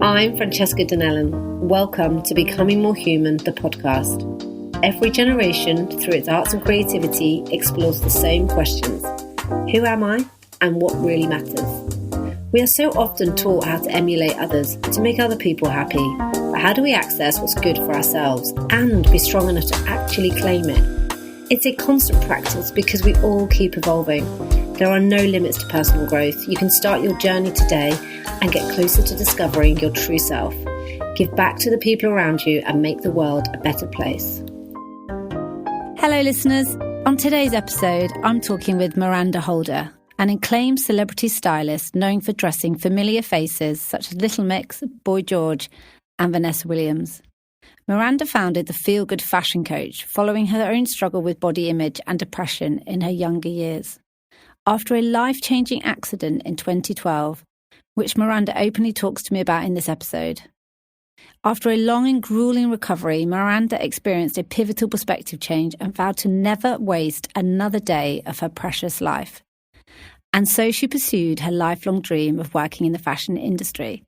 I'm Francesca Donnellan. Welcome to Becoming More Human, the podcast. Every generation, through its arts and creativity, explores the same questions. Who am I, and what really matters? We are so often taught how to emulate others, to make other people happy. But how do we access what's good for ourselves and be strong enough to actually claim it? It's a constant practice because we all keep evolving. There are no limits to personal growth. You can start your journey today and get closer to discovering your true self. Give back to the people around you and make the world a better place. Hello listeners. On today's episode, I'm talking with Miranda Holder, an acclaimed celebrity stylist known for dressing familiar faces such as Little Mix, Boy George and Vanessa Williams. Miranda founded the Feel Good Fashion Coach following her own struggle with body image and depression in her younger years. After a life-changing accident in 2012, which Miranda openly talks to me about in this episode. After a long and grueling recovery, Miranda experienced a pivotal perspective change and vowed to never waste another day of her precious life. And so she pursued her lifelong dream of working in the fashion industry,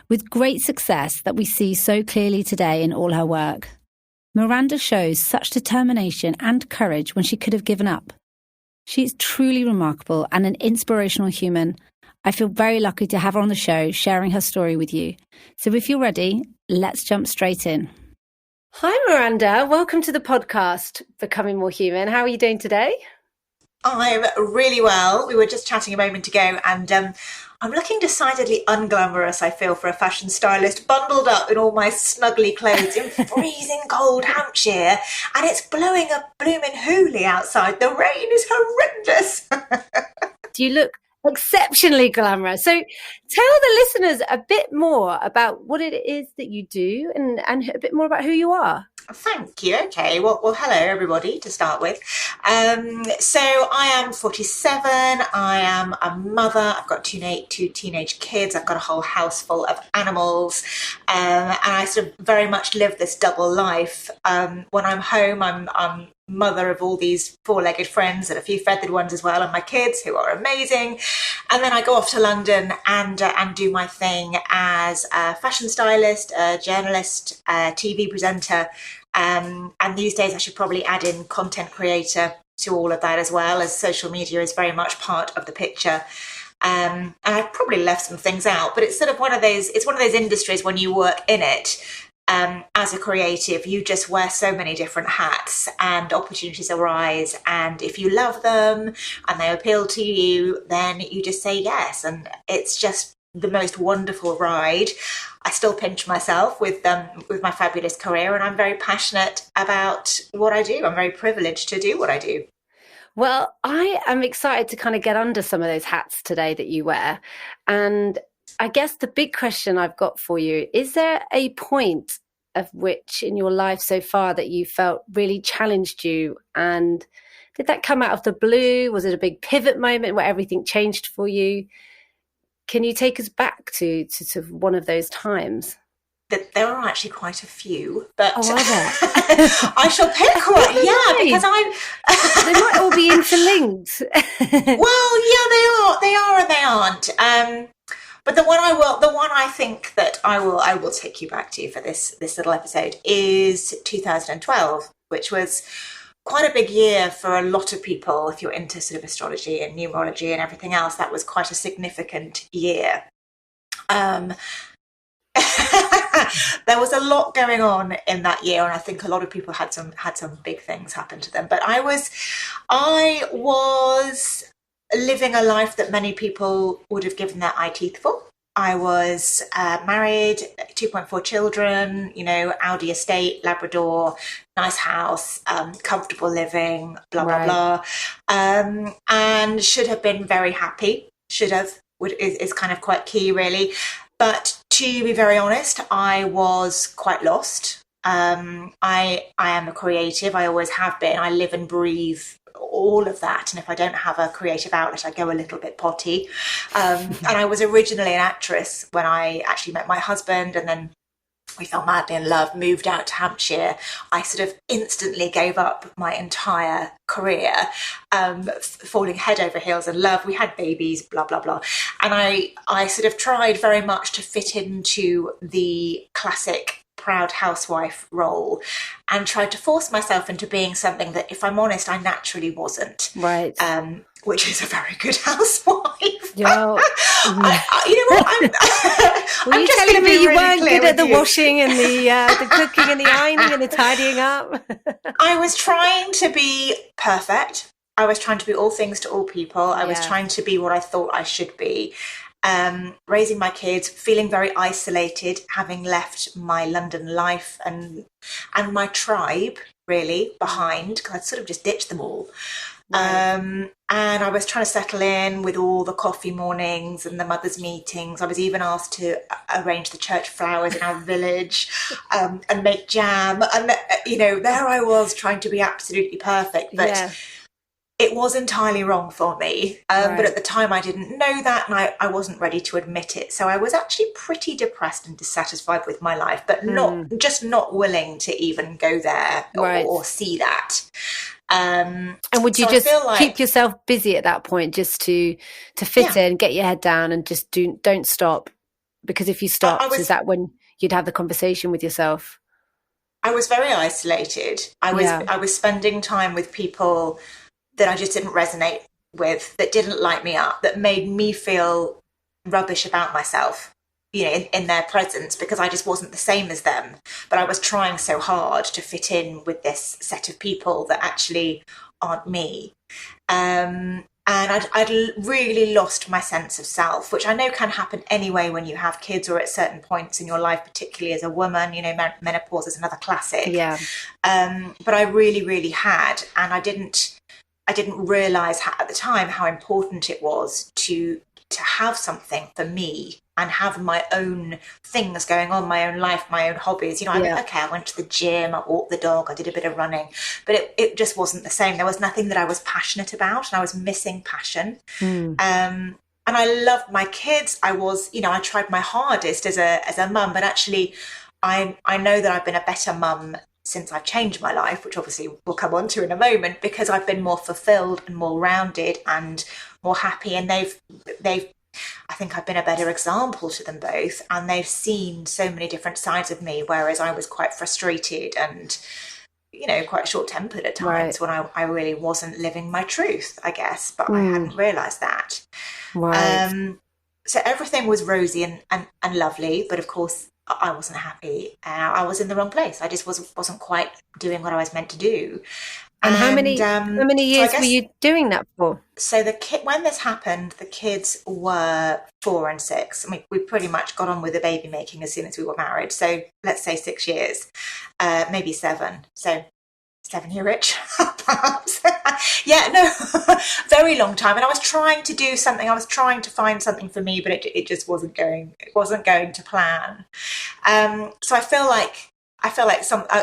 with great success that we see so clearly today in all her work. Miranda shows such determination and courage when she could have given up. She is truly remarkable and an inspirational human. I feel very lucky to have her on the show, sharing her story with you. So if you're ready, let's jump straight in. Hi, Miranda. Welcome to the podcast, Becoming More Human. How are you doing today? I'm really well. We were just chatting a moment ago and I'm looking decidedly unglamorous, I feel, for a fashion stylist, bundled up in all my snuggly clothes in freezing cold Hampshire, and it's blowing a blooming hoolie outside. The rain is horrendous. You look exceptionally glamorous. So tell the listeners a bit more about what it is that you do and a bit more about who you are. Thank you. Okay. Well, hello, everybody, to start with. So I am 47. I am a mother. I've got two teenage kids. I've got a whole house full of animals. And I sort of very much live this double life. When I'm home, I'm mother of all these four-legged friends and a few feathered ones as well, and my kids, who are amazing. And then I go off to London and do my thing as a fashion stylist, a journalist, a TV presenter. And these days I should probably add in content creator to all of that as well, as social media is very much part of the picture. And I've probably left some things out, but it's sort of one of those industries when you work in it. As a creative, you just wear so many different hats and opportunities arise. And if you love them and they appeal to you, then you just say yes. And it's just the most wonderful ride. I still pinch myself with my fabulous career, and I'm very passionate about what I do. I'm very privileged to do what I do. Well, I am excited to kind of get under some of those hats today that you wear. And I guess the big question I've got for you, is there a point of which in your life so far that you felt really challenged you? And did that come out of the blue? Was it a big pivot moment where everything changed for you? Can you take us back to one of those times? There are actually quite a few, but are there? I shall pick one. Yeah, because they might all be interlinked. Well, yeah, they are and they aren't. But the one I think that I will take you back to for this little episode is 2012, which was quite a big year for a lot of people. If you're into sort of astrology and numerology and everything else, that was quite a significant year. There was a lot going on in that year, and I think a lot of people had some big things happen to them. But I was living a life that many people would have given their eye teeth for. I was married, 2.4 children, Audi estate, Labrador, nice house, comfortable living, blah, blah, blah. And should have been very happy. Is kind of quite key, really. But to be very honest, I was quite lost. I am a creative. I always have been. I live and breathe all of that, and if I don't have a creative outlet, I go a little bit potty. And I was originally an actress when I actually met my husband, and then we fell madly in love, moved out to Hampshire. I sort of instantly gave up my entire career, falling head over heels in love. We had babies, blah, blah, blah. And I sort of tried very much to fit into the classic proud housewife role and tried to force myself into being something that, if I'm honest, I naturally wasn't. Right. Which is a very good housewife. You know, you know what? Were you telling me you weren't good at the washing and the cooking and the ironing and the tidying up? I was trying to be perfect. I was trying to be all things to all people. I was trying to be what I thought I should be. Raising my kids, feeling very isolated, having left my London life and my tribe really behind, because I'd sort of just ditched them all. Right. And I was trying to settle in with all the coffee mornings and the mothers' meetings. I was even asked to arrange the church flowers in our village, and make jam. And, there I was trying to be absolutely perfect. But it was entirely wrong for me. But at the time I didn't know that, and I wasn't ready to admit it. So I was actually pretty depressed and dissatisfied with my life, but not willing to even go there or see that. And would you just keep yourself busy at that point, just to fit in, get your head down, and just don't stop? Because if you stopped, is that when you'd have the conversation with yourself? I was very isolated. I was spending time with people that I just didn't resonate with, that didn't light me up, that made me feel rubbish about myself, in their presence, because I just wasn't the same as them. But I was trying so hard to fit in with this set of people that actually aren't me. And I'd really lost my sense of self, which I know can happen anyway when you have kids or at certain points in your life, particularly as a woman. Menopause is another classic. Yeah. But I really, really had, and I didn't realise at the time how important it was to have something for me and have my own things going on, my own life, my own hobbies. I went to the gym, I walked the dog, I did a bit of running, but it just wasn't the same. There was nothing that I was passionate about, and I was missing passion. And I loved my kids. I was, I tried my hardest as a mum, but actually I know that I've been a better mum since I've changed my life, which obviously we'll come on to in a moment, because I've been more fulfilled and more rounded and more happy. And they've I think I've been a better example to them both, and they've seen so many different sides of me, whereas I was quite frustrated and, quite short-tempered at times when I really wasn't living my truth, I guess, but I hadn't realised that. Right. So everything was rosy and lovely, but of course I wasn't happy. I was in the wrong place. I just wasn't quite doing what I was meant to do. And how many years were you doing that for? So when this happened, the kids were 4 and 6. I mean, we pretty much got on with the baby making as soon as we were married. So let's say 6 years, maybe 7. So 7-year rich, perhaps. Very long time. And I was trying to do something. I was trying to find something for me, but it just wasn't going. It wasn't going to plan. So I feel like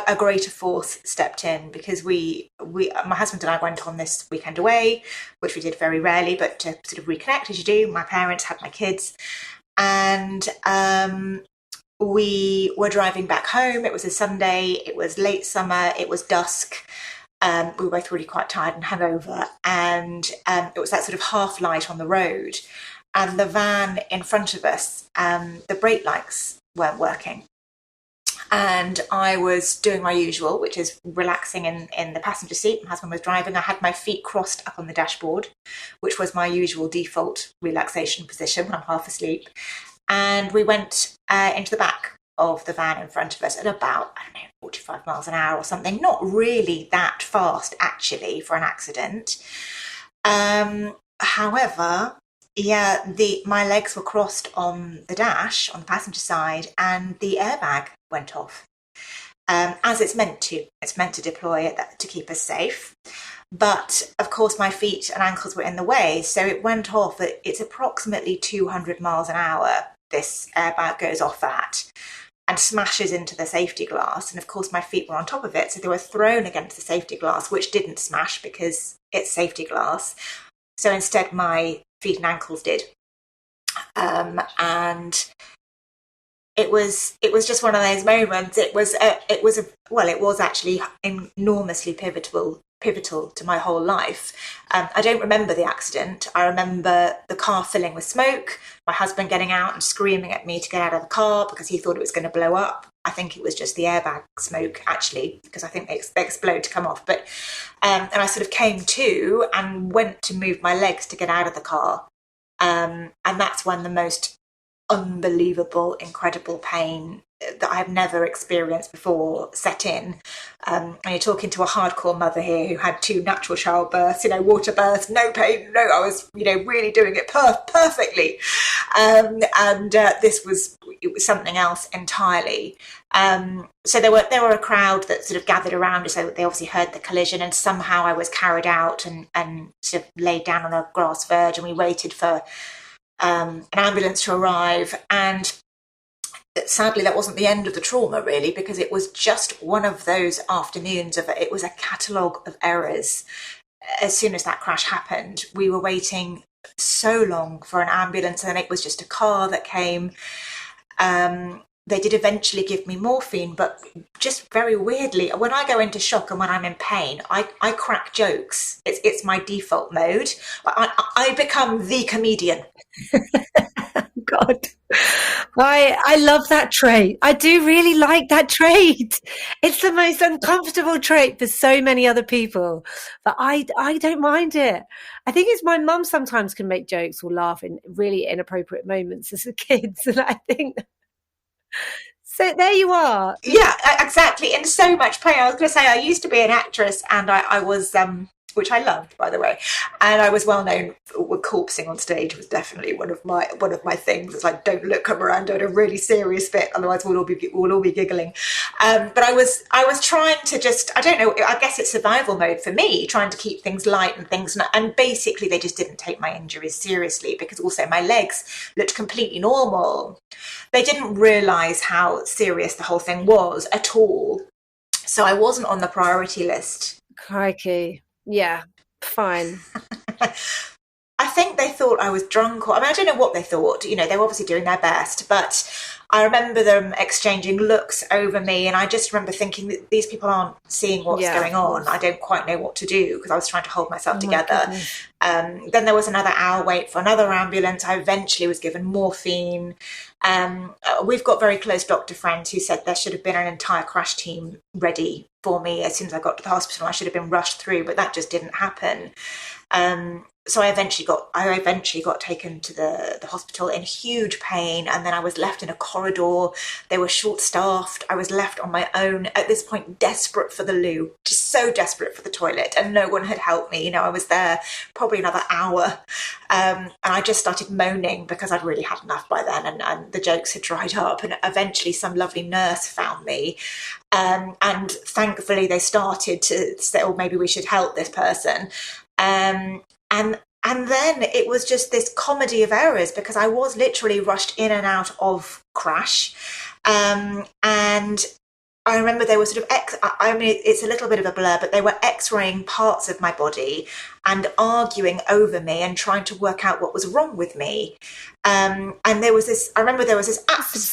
a greater force stepped in, because my husband and I went on this weekend away, which we did very rarely, but to sort of reconnect as you do. My parents had my kids, and we were driving back home. It was a Sunday. It was late summer. It was dusk. We were both really quite tired and hungover, and it was that sort of half light on the road, and the van in front of us, the brake lights weren't working. And I was doing my usual, which is relaxing in the passenger seat. My husband was driving. I had my feet crossed up on the dashboard, which was my usual default relaxation position when I'm half asleep. And we went into the back of the van in front of us at about, 45 miles an hour or something. Not really that fast, actually, for an accident. However, my legs were crossed on the dash, on the passenger side, and the airbag went off, as it's meant to. It's meant to deploy to keep us safe. But, of course, my feet and ankles were in the way, so it went off. It's approximately 200 miles an hour this airbag goes off at, and smashes into the safety glass. And, of course, my feet were on top of it, so they were thrown against the safety glass, which didn't smash because it's safety glass. So instead, my feet and ankles did. And it was just one of those moments. It was actually enormously pivotal to my whole life. I don't remember the accident. I remember the car filling with smoke, my husband getting out and screaming at me to get out of the car because he thought it was going to blow up. I think it was just the airbag smoke, actually, because I think they explode to come off. But and I sort of came to and went to move my legs to get out of the car. And that's when the most unbelievable, incredible pain that I've never experienced before set in. And you're talking to a hardcore mother here who had 2 natural childbirths, water births, no pain, no, I was, really doing it perfectly. This was something else entirely. So there were a crowd that sort of gathered around us. So they obviously heard the collision, and somehow I was carried out and sort of laid down on a grass verge, and we waited for an ambulance to arrive. And sadly, that wasn't the end of the trauma, really, because it was just one of those afternoons it was a catalogue of errors. As soon as that crash happened, we were waiting so long for an ambulance, and then it was just a car that came. They did eventually give me morphine, but just very weirdly, when I go into shock and when I'm in pain, I crack jokes. It's my default mode. I become the comedian. God, I love that trait. I do really like that trait. It's the most uncomfortable trait for so many other people, but I don't mind it. I think it's my mum sometimes can make jokes or laugh in really inappropriate moments as a kid, and I think so. There you are. Yeah, exactly. In so much pain. I was going to say I used to be an actress, and I was which I loved, by the way. And I was well known for corpsing on stage was definitely one of my things. It's like, don't look at Miranda in a really serious bit, otherwise we'll all be giggling. But I was trying to just, I don't know, I guess it's survival mode for me, trying to keep things light and things. And basically they just didn't take my injuries seriously, because also my legs looked completely normal. They didn't realise how serious the whole thing was at all. So I wasn't on the priority list. Crikey. Yeah, fine. I think they thought I was drunk, I don't know what they thought. They were obviously doing their best, but I remember them exchanging looks over me, and I just remember thinking that these people aren't seeing what's going on. I don't quite know what to do, because I was trying to hold myself together. Then there was another hour wait for another ambulance. I eventually was given morphine. We've got very close doctor friends who said there should have been an entire crash team ready for me as soon as I got to the hospital. I should have been rushed through, but that just didn't happen. So I eventually got taken to the hospital in huge pain, and then I was left in a corridor. They were short-staffed. I was left on my own at this point, desperate for the loo, just so desperate for the toilet, and no one had helped me. I was there probably another hour, and I just started moaning because I'd really had enough by then, and the jokes had dried up. And eventually some lovely nurse found me, and thankfully they started to say, oh, maybe we should help this person. And then it was just this comedy of errors, because I was literally rushed in and out of crash. And I remember they were sort of, it's a little bit of a blur, but they were x-raying parts of my body and arguing over me and trying to work out what was wrong with me. And there was this, I remember there was this,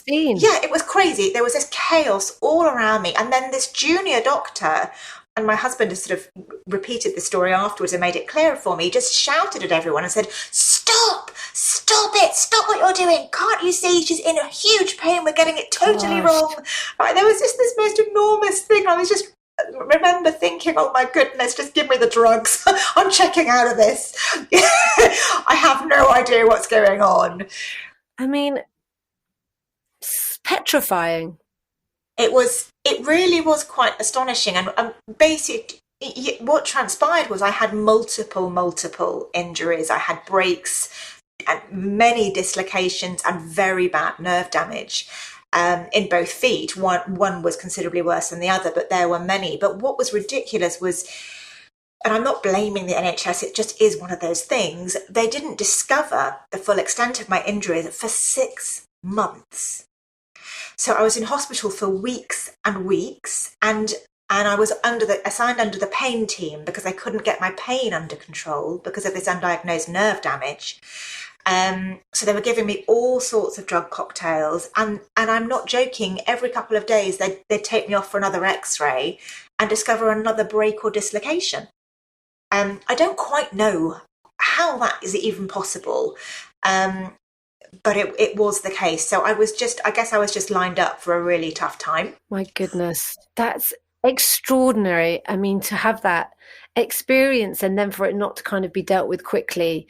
yeah, it was crazy. There was this chaos all around me. And then this junior doctor, and my husband has sort of repeated the story afterwards and made it clearer for me, just shouted at everyone and said, stop it, stop what you're doing. Can't you see she's in a huge pain? We're getting it totally wrong. Right, there was just this most enormous thing. I was just remember thinking, oh my goodness, just give me the drugs. I'm checking out of this. I have no idea what's going on. Petrifying. It really was quite astonishing. And basically, what transpired was I had multiple injuries. I had breaks and many dislocations and very bad nerve damage in both feet. One was considerably worse than the other, but there were many. But what was ridiculous was, and I'm not blaming the NHS, it just is one of those things, they didn't discover the full extent of my injuries for 6 months. So I was in hospital for weeks and weeks, and I was assigned under the pain team because I couldn't get my pain under control because of this undiagnosed nerve damage. So they were giving me all sorts of drug cocktails, and I'm not joking. Every couple of days, they'd take me off for another X-ray and discover another break or dislocation. I don't quite know how that is even possible, but it was the case. So I guess I was just lined up for a really tough time. My goodness, that's extraordinary. I mean, to have that experience and then for it not to kind of be dealt with quickly,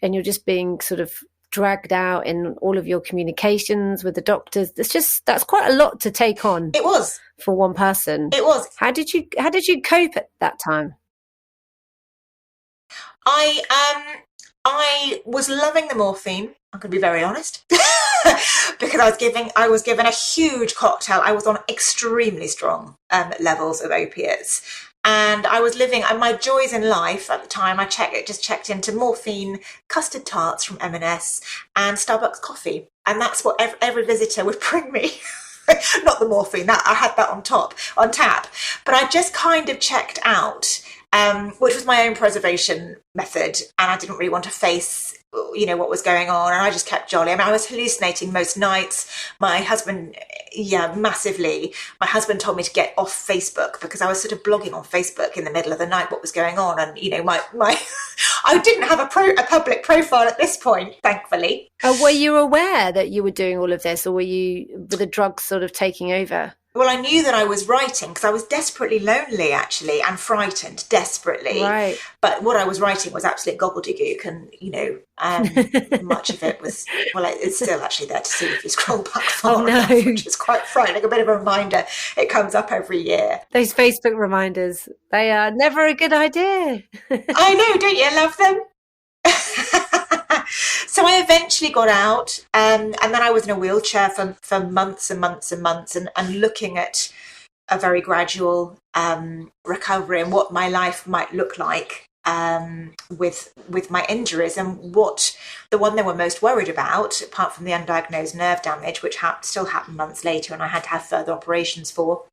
and you're just being sort of dragged out in all of your communications with the doctors. That's quite a lot to take on. It was for one person. It was. How did you cope at that time? I was loving the morphine. I'm going to be very honest, because I was given a huge cocktail. I was on extremely strong levels of opiates, and I was living. And my joys in life at the time, I just checked into morphine, custard tarts from M&S, and Starbucks coffee, and that's what every visitor would bring me. Not the morphine, that I had that on tap, but I just kind of checked out. Which was my own preservation method, and I didn't really want to face, what was going on, and I just kept jolly. I mean, I was hallucinating most nights. My husband, massively. My husband told me to get off Facebook because I was sort of blogging on Facebook in the middle of the night what was going on, and my I didn't have a public profile at this point, thankfully. Were you aware that you were doing all of this, or were the drugs sort of taking over? Well, I knew that I was writing because I was desperately lonely, actually, and frightened, desperately. Right. But what I was writing was absolute gobbledygook, and, much of it was, it's still actually there to see if you scroll back far enough, which is quite frightening. A bit of a reminder. It comes up every year. Those Facebook reminders, they are never a good idea. I know, don't you love them? So I eventually got out, and then I was in a wheelchair for months and months and months, and looking at a very gradual recovery and what my life might look like with my injuries. And what the one they were most worried about, apart from the undiagnosed nerve damage, which still happened months later and I had to have further operations for,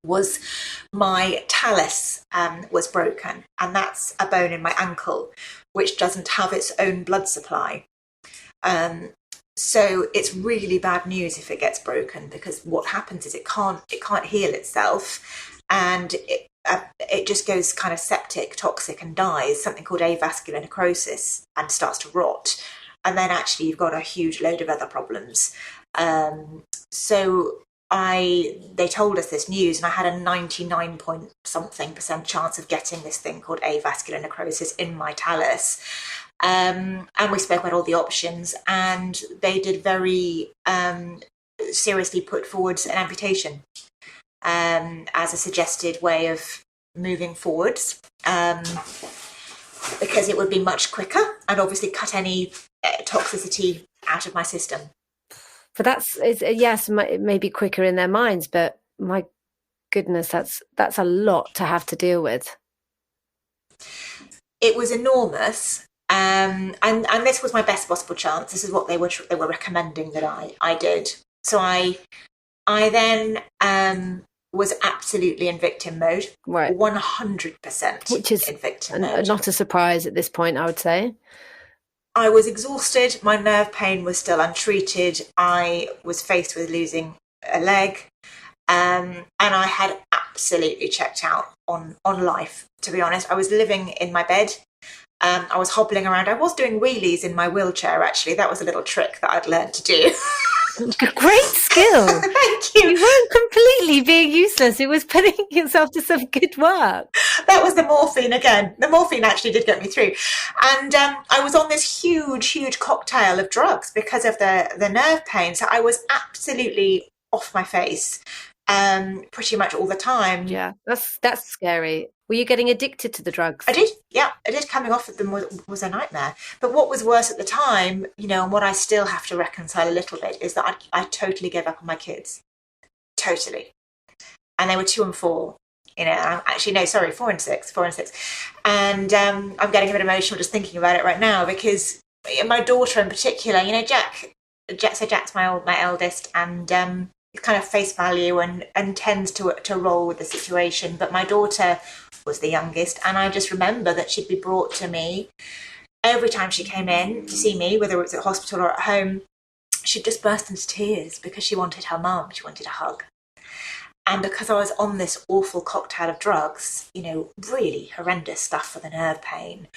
was my talus was broken, and that's a bone in my ankle which doesn't have its own blood supply. So it's really bad news if it gets broken, because what happens is it can't heal itself, and it just goes kind of septic, toxic, and dies, something called avascular necrosis, and starts to rot. And then actually you've got a huge load of other problems. So they told us this news, and I had a 99-point-something% chance of getting this thing called avascular necrosis in my talus. And we spoke about all the options, and they did very seriously put forward an amputation as a suggested way of moving forwards, because it would be much quicker and obviously cut any toxicity out of my system. But yes, it may be quicker in their minds, but my goodness, that's a lot to have to deal with. It was enormous. And this was my best possible chance. This is what they were recommending that I did. So I then was absolutely in victim mode, right? 100%, which is in victim mode. Not a surprise at this point, I would say. I was exhausted. My nerve pain was still untreated. I was faced with losing a leg, and I had absolutely checked out on life. To be honest, I was living in my bed. I was hobbling around. I was doing wheelies in my wheelchair, actually. That was a little trick that I'd learned to do. Great skill. Thank you. You weren't completely being useless. It was putting yourself to some good work. That was the morphine again. The morphine actually did get me through. And I was on this huge, huge cocktail of drugs because of the nerve pain. So I was absolutely off my face pretty much all the time. Yeah, that's scary. Were you getting addicted to the drugs? I did, yeah. I did. Coming off of them was a nightmare. But what was worse at the time, and what I still have to reconcile a little bit, is that I totally gave up on my kids. Totally. And they were 2 and 4. Actually, no, sorry, 4 and 6. 4 and 6. And I'm getting a bit emotional just thinking about it right now, because my daughter in particular, Jack's my eldest, and kind of face value and tends to roll with the situation. But my daughter was the youngest, and I just remember that she'd be brought to me every time she came in to see me, whether it was at hospital or at home, she'd just burst into tears because she wanted her mum. She wanted a hug. And because I was on this awful cocktail of drugs, really horrendous stuff for the nerve pain,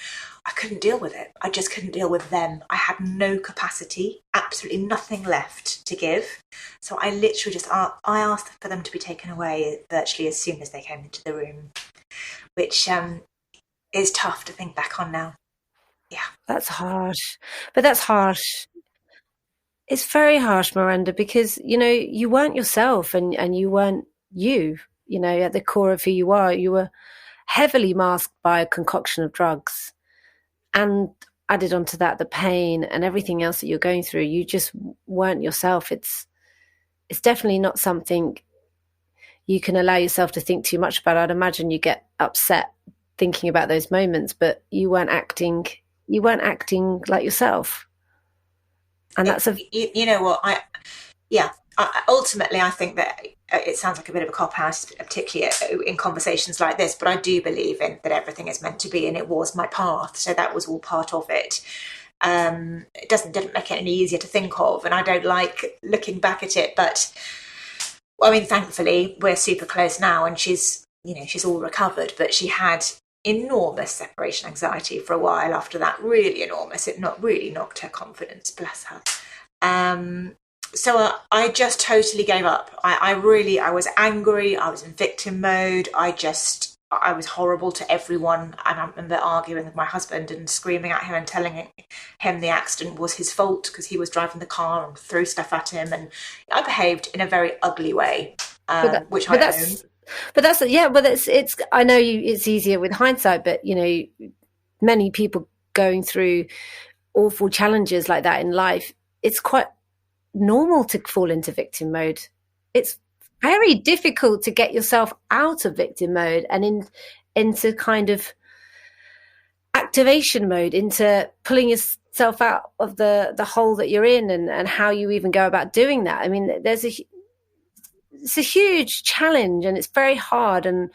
I couldn't deal with it. I just couldn't deal with them. I had no capacity, absolutely nothing left to give. So I literally just I asked for them to be taken away virtually as soon as they came into the room, which is tough to think back on now. Yeah. That's harsh. But that's harsh. It's very harsh, Miranda, because, you weren't yourself and you weren't you, at the core of who you are. You were heavily masked by a concoction of drugs. And added onto that, the pain and everything else that you're going through, you just weren't yourself. It's definitely not something you can allow yourself to think too much about. I'd imagine you get upset thinking about those moments, but you weren't acting like yourself. And that's you know what, ultimately I think that it sounds like a bit of a cop-out, particularly in conversations like this, but I do believe in that everything is meant to be, and it was my path, so that was all part of it. It didn't make it any easier to think of, and I don't like looking back at it, but thankfully we're super close now, and she's all recovered, but she had enormous separation anxiety for a while after that, really enormous. It really knocked her confidence, bless her. So I just totally gave up. I was angry. I was in victim mode. I was horrible to everyone. And I remember arguing with my husband and screaming at him and telling him the accident was his fault because he was driving the car, and threw stuff at him. And I behaved in a very ugly way, which I own. But that's, it's, I know it's easier with hindsight, but, many people going through awful challenges like that in life, it's quite normal to fall into victim mode. It's very difficult to get yourself out of victim mode and into kind of activation mode, into pulling yourself out of the hole that you're in, and how you even go about doing that. It's a huge challenge, and it's very hard, and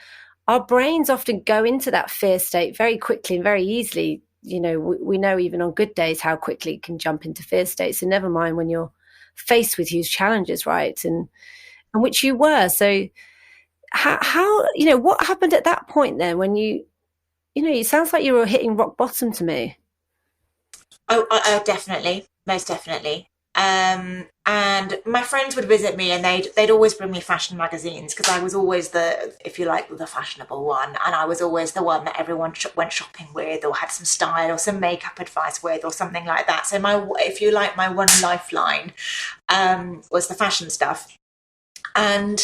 our brains often go into that fear state very quickly and very easily. We know even on good days how quickly it can jump into fear states, so never mind when you're faced with huge challenges, right? And which you were. So how what happened at that point then, when it sounds like you were hitting rock bottom to me? Oh, definitely, most definitely. And my friends would visit me, and they'd always bring me fashion magazines, because I was always the fashionable one, and I was always the one that everyone went shopping with, or had some style or some makeup advice with, or something like that. So my one lifeline was the fashion stuff, and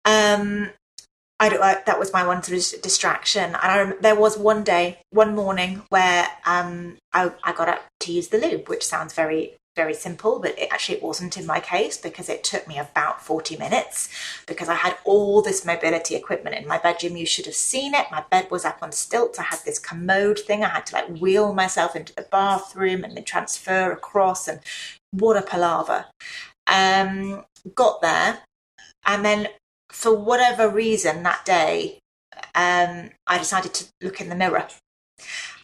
that was my one sort of distraction. And there was one morning where I got up to use the loo, which sounds very, very simple, but it wasn't in my case, because it took me about 40 minutes, because I had all this mobility equipment in my bedroom. You should have seen it. My bed was up on stilts. I had this commode thing. I had to wheel myself into the bathroom and then transfer across, and what a palaver. Got there, and then for whatever reason that day, I decided to look in the mirror.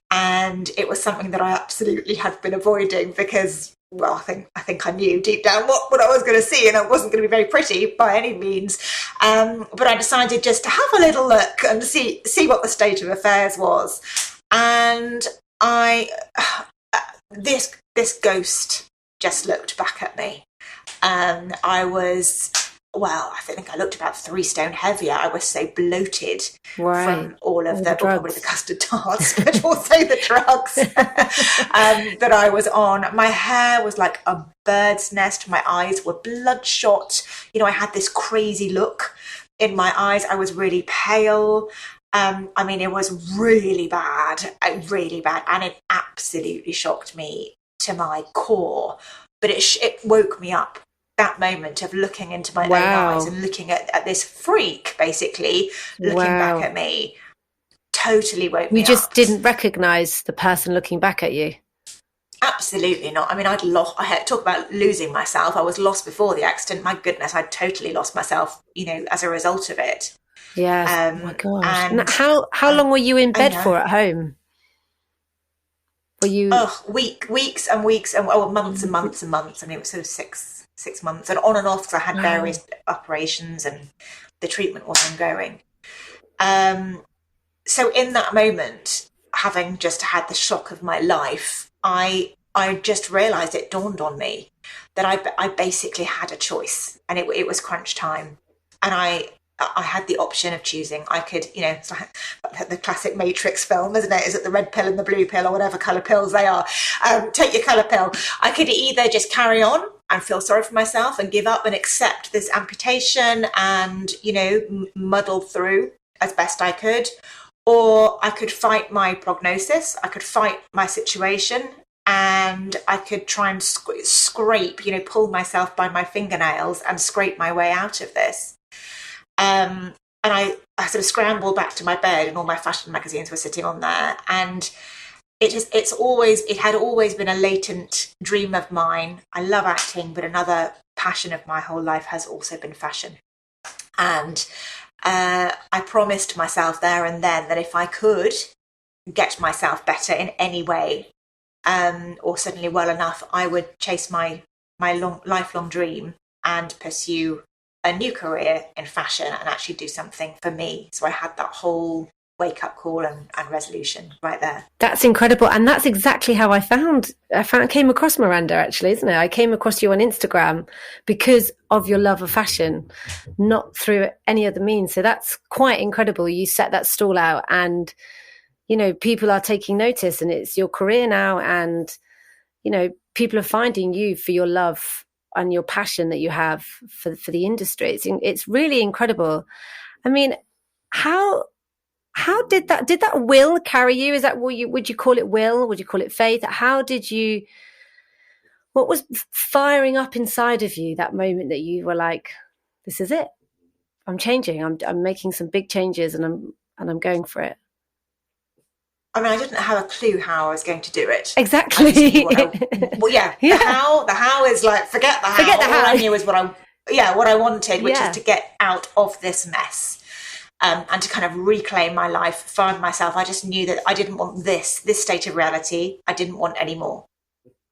And it was something that I absolutely had been avoiding, because, well, I think I knew deep down what I was going to see, and it wasn't going to be very pretty by any means. But I decided just to have a little look and see what the state of affairs was. And this ghost just looked back at me. I think I looked about 3 stone heavier. I was so bloated from all of probably the custard tarts, but also the drugs that I was on. My hair was like a bird's nest. My eyes were bloodshot. I had this crazy look in my eyes. I was really pale. It was really bad, and it absolutely shocked me to my core. But it woke me up. That moment of looking into my own eyes and looking at this freak, basically looking back at me, totally woke me up. You just didn't recognise the person looking back at you? Absolutely not. I had talk about losing myself. I was lost before the accident. My goodness, I'd totally lost myself, as a result of it. Yes. Oh my gosh. And how long were you in bed for at home? Were you? Weeks and weeks and months and months and months. I mean, it was sort of six months and on and off, because I had various operations and the treatment was ongoing. So in that moment, having just had the shock of my life, I just realised, it dawned on me that I basically had a choice, and it was crunch time, and I had the option of choosing. I could, it's like the classic Matrix film, isn't it? Is it the red pill and the blue pill, or whatever colour pills they are? Take your colour pill. I could either just carry on and feel sorry for myself and give up and accept this amputation and, muddle through as best I could, or I could fight my prognosis. I could fight my situation, and I could try and scrape, pull myself by my fingernails and scrape my way out of this. And I sort of scrambled back to my bed, and all my fashion magazines were sitting on there. And it had always been a latent dream of mine. I love acting, but another passion of my whole life has also been fashion. And I promised myself there and then that if I could get myself better in any way, or certainly well enough, I would chase my lifelong dream and pursue a new career in fashion and actually do something for me. So I had that whole wake-up call and resolution right there. That's incredible. And that's exactly how I came across Miranda, actually, isn't it? I came across you on Instagram because of your love of fashion, not through any other means. So that's quite incredible. You set that stall out, and people are taking notice, and it's your career now, and people are finding you for your love and your passion that you have for the industry. It's really incredible. I mean, how did that will carry you? Is that would you call it will? Would you call it faith? What was firing up inside of you that moment that you were like, this is it, I'm changing, I'm making some big changes, and I'm going for it? I mean, I didn't have a clue how I was going to do it. Exactly. The how is like, forget the how. Forget the how. All I knew is what I wanted, which is to get out of this mess, and to kind of reclaim my life, find myself. I just knew that I didn't want this state of reality. I didn't want any more.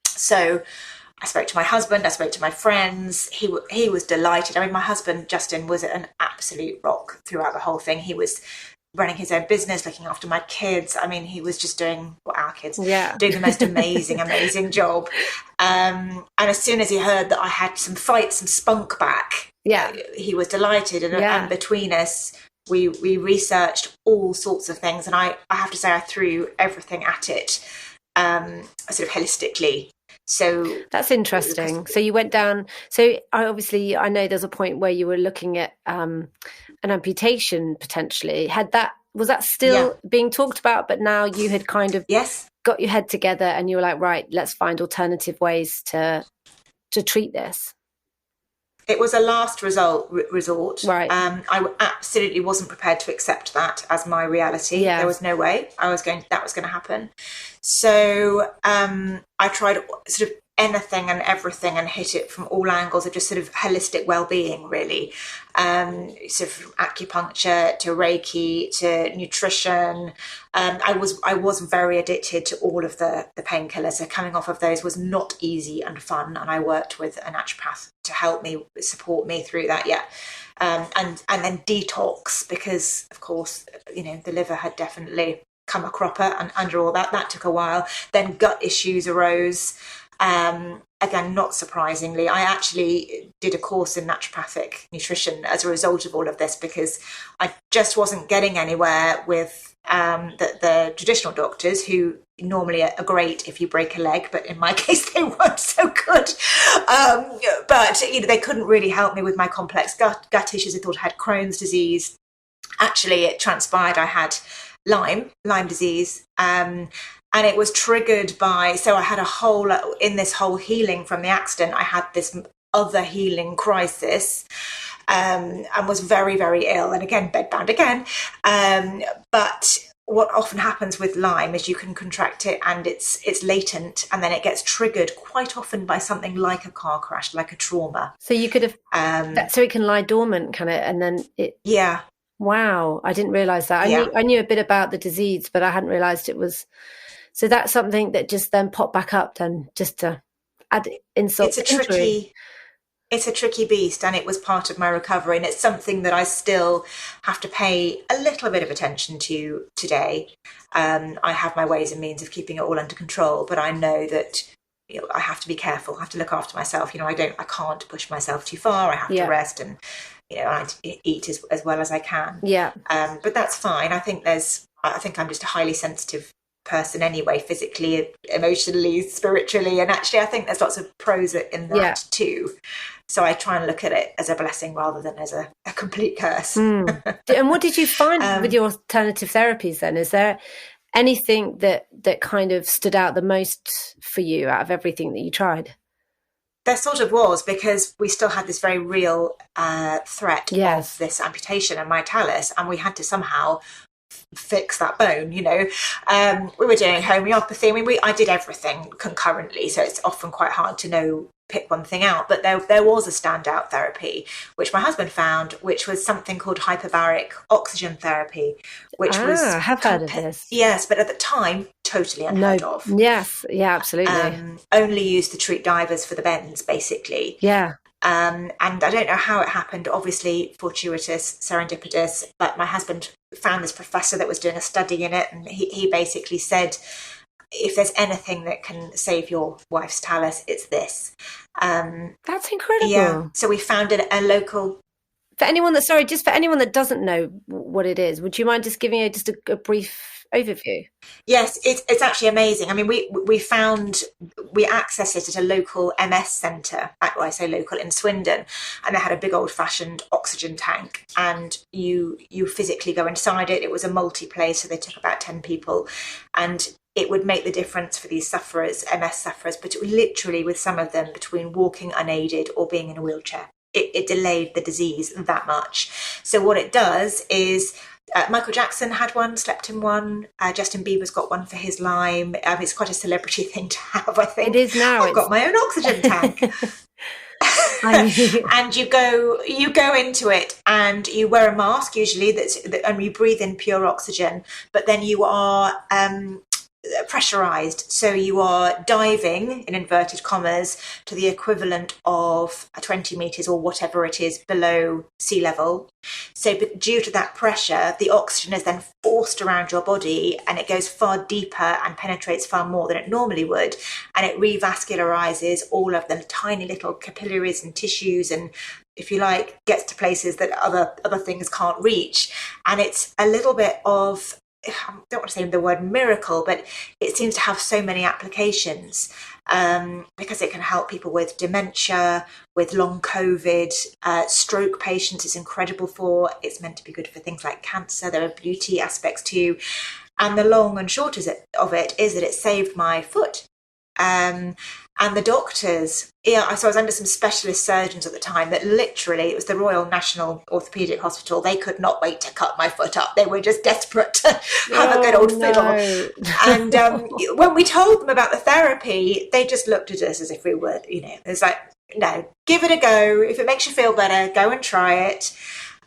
So I spoke to my husband, I spoke to my friends. He was delighted. I mean, my husband, Justin, was an absolute rock throughout the whole thing. He was running his own business, looking after my kids. I mean, he was just doing the most amazing job. And as soon as he heard that I had some spunk back, he was delighted. And between us, we researched all sorts of things. And I have to say, I threw everything at it, sort of holistically. So that's interesting. So you went down. So I know there's a point where you were looking at an amputation potentially. Was that still being talked about? But now you had kind of got your head together, and you were like, right, let's find alternative ways to treat this. It was a last resort. Right. I absolutely wasn't prepared to accept that as my reality. Yeah. There was no way that was going to happen. So I tried sort of anything and everything and hit it from all angles of just sort of holistic well-being, really. So from acupuncture to Reiki to nutrition. I was very addicted to all of the painkillers. So coming off of those was not easy and fun. And I worked with a naturopath to help me, support me through that. Yeah. And then detox, because of course, the liver had definitely come a cropper, and under all that took a while. Then gut issues arose. Again, not surprisingly, I actually did a course in naturopathic nutrition as a result of all of this, because I just wasn't getting anywhere with the traditional doctors, who normally are great if you break a leg, but in my case they weren't so good. But they couldn't really help me with my complex gut issues. I thought I had Crohn's disease. Actually, it transpired I had Lyme disease. And it was triggered by, so I had in this whole healing from the accident, I had this other healing crisis, and was very, very ill, and again, bedbound again. But what often happens with Lyme is you can contract it, and it's latent, and then it gets triggered quite often by something like a car crash, like a trauma. So you could have, so it can lie dormant, can it? And then it... Yeah. Wow, I didn't realise that. I knew a bit about the disease, but I hadn't realised it was So that's something that just then popped back up then, just to add insult to injury. It's a tricky beast, and it was part of my recovery, and it's something that I still have to pay a little bit of attention to today. I have my ways and means of keeping it all under control, but I know that I have to be careful. I have to look after myself. I can't push myself too far. I have to rest, and I eat as well as I can. Yeah. But that's fine. I think I'm just a highly sensitive person anyway, physically, emotionally, spiritually, and actually I think there's lots of pros in that too. So I try and look at it as a blessing rather than as a complete curse. And what did you find with your alternative therapies then? Is there anything that kind of stood out the most for you out of everything that you tried? There sort of was, because we still had this very real threat of this amputation and my talus, and we had to somehow fix that bone. We were doing homeopathy. I did everything concurrently, so it's often quite hard to pick one thing out, but there was a standout therapy which my husband found, which was something called hyperbaric oxygen therapy, which was I have heard of this. Yes, but at the time totally unheard of. Yes, yeah, absolutely. Only used to treat divers for the bends, basically. Yeah. And I don't know how it happened, obviously fortuitous, serendipitous, but my husband found this professor that was doing a study in it, and he basically said, if there's anything that can save your wife's talus, it's this. That's incredible. Yeah. So we founded a local... For anyone that doesn't know what it is, would you mind just giving just a brief overview? Yes, it's actually amazing. We accessed it at a local MS centre. I say local, in Swindon, and they had a big old-fashioned oxygen tank, and you physically go inside it. It was a multi-place, so they took about 10 people, and it would make the difference for these sufferers, MS sufferers, but literally with some of them between walking unaided or being in a wheelchair. It delayed the disease that much. So what it does is... Michael Jackson had one, slept in one. Justin Bieber's got one for his Lyme. It's quite a celebrity thing to have, I think. It is now. I've got my own oxygen tank. And you go into it, and you wear a mask usually, and you breathe in pure oxygen. But then you are pressurized, so you are diving, in inverted commas, to the equivalent of 20 meters or whatever it is below sea level. So due to that pressure, the oxygen is then forced around your body, and it goes far deeper and penetrates far more than it normally would, and it revascularizes all of the tiny little capillaries and tissues, and if you like, gets to places that other things can't reach. And it's a little bit of, I don't want to say the word miracle, but it seems to have so many applications, because it can help people with dementia, with long COVID, stroke patients. It's incredible for. It's meant to be good for things like cancer. There are beauty aspects too. And the long and short of it is that it saved my foot. And the doctors, so I was under some specialist surgeons at the time that literally, it was the Royal National Orthopaedic Hospital, they could not wait to cut my foot up. They were just desperate to have a good old fiddle. And when we told them about the therapy, they just looked at us as if we were, it's like, no, give it a go. If it makes you feel better, go and try it.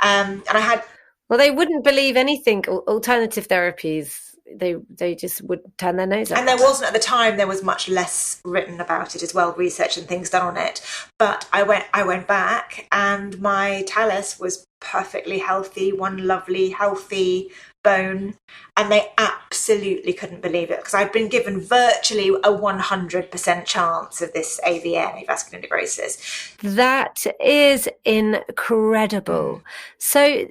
And I had... Well, they wouldn't believe anything. Alternative therapies, they just would turn their nose up. And there wasn't, at the time, there was much less written about it as well, research and things done on it. But I went back, and my talus was perfectly healthy, one lovely, healthy bone, and they absolutely couldn't believe it, because I'd been given virtually a 100% chance of this AVN, avascular necrosis. That is incredible. So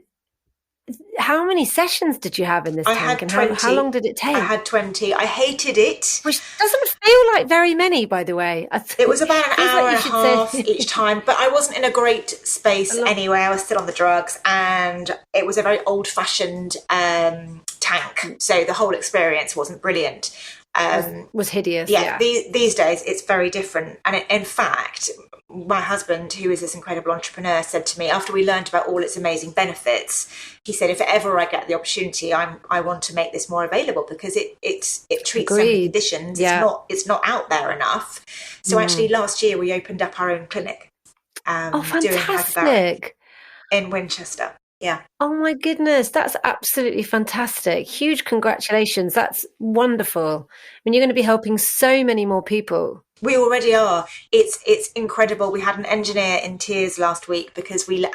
how many sessions did you have in this tank, and how long did it take? I had 20. I hated it. Which doesn't feel like very many, by the way. It was about an hour and a half each time, but I wasn't in a great space anyway. I was still on the drugs, and it was a very old-fashioned tank, so the whole experience wasn't brilliant. Was hideous. Yeah. These days it's very different, and in fact, my husband, who is this incredible entrepreneur, said to me, after we learned about all its amazing benefits, he said, if ever I get the opportunity, I want to make this more available, because it treats so many conditions. Yeah. It's not out there enough. So actually last year we opened up our own clinic. Fantastic. In Winchester. Yeah. Oh my goodness, that's absolutely fantastic. Huge congratulations. That's wonderful. I mean, you're going to be helping so many more people. We already are. It's incredible. We had an engineer in tears last week because we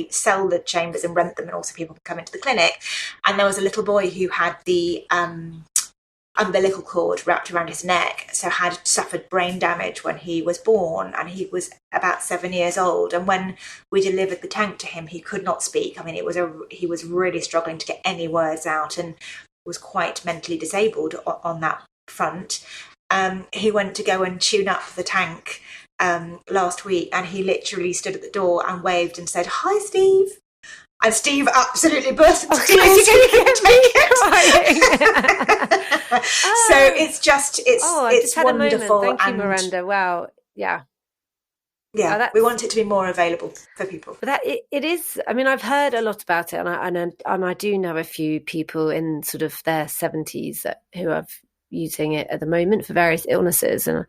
sell the chambers and rent them, and also people can come into the clinic. And there was a little boy who had the umbilical cord wrapped around his neck, so had suffered brain damage when he was born, and he was about 7 years old. And when we delivered the tank to him, he could not speak. I mean, he was really struggling to get any words out, and was quite mentally disabled on that front. He went to go and tune up the tank last week, and he literally stood at the door and waved and said, "Hi, Steve." And Steve absolutely burst into tears. He couldn't take it. So it's wonderful. Thank you, Miranda. Wow. Yeah. Yeah, we want it to be more available for people. But it is. I mean, I've heard a lot about it, and I do know a few people in sort of their 70s who are using it at the moment for various illnesses, and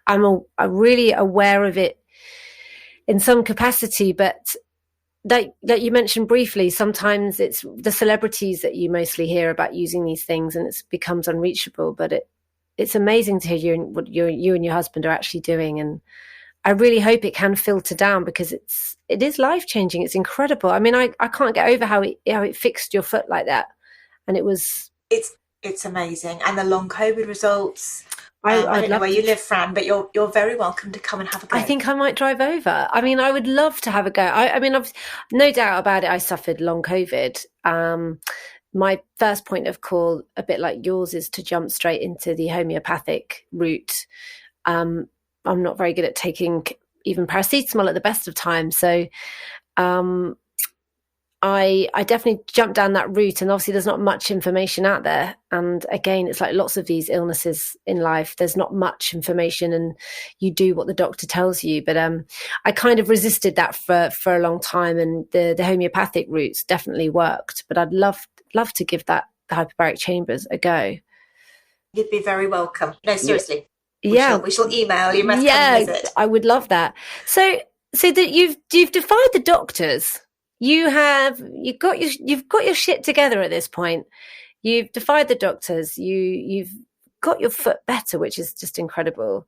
I'm really aware of it in some capacity. But that you mentioned briefly, sometimes it's the celebrities that you mostly hear about using these things, and it becomes unreachable. But it's amazing to hear what you and your husband are actually doing, and I really hope it can filter down, because it is life changing. It's incredible. I mean, I can't get over how it fixed your foot like that, and it's amazing. And the long COVID results. I don't know where you live, Fran, but you're very welcome to come and have a go. I think I might drive over. I mean, I would love to have a go. I mean, I've no doubt about it. I suffered long COVID. My first point of call, a bit like yours, is to jump straight into the homeopathic route. I'm not very good at taking even paracetamol at the best of times. So I definitely jumped down that route, and obviously there's not much information out there. And again, it's like lots of these illnesses in life, there's not much information, and you do what the doctor tells you. But I kind of resisted that for a long time, and the homeopathic routes definitely worked. But I'd love to give the hyperbaric chambers a go. You'd be very welcome. No, seriously. Yeah, we shall email. You must come and visit. I would love that. So that you've defied the doctors. You've got your shit together at this point. You've defied the doctors. You've got your foot better, which is just incredible.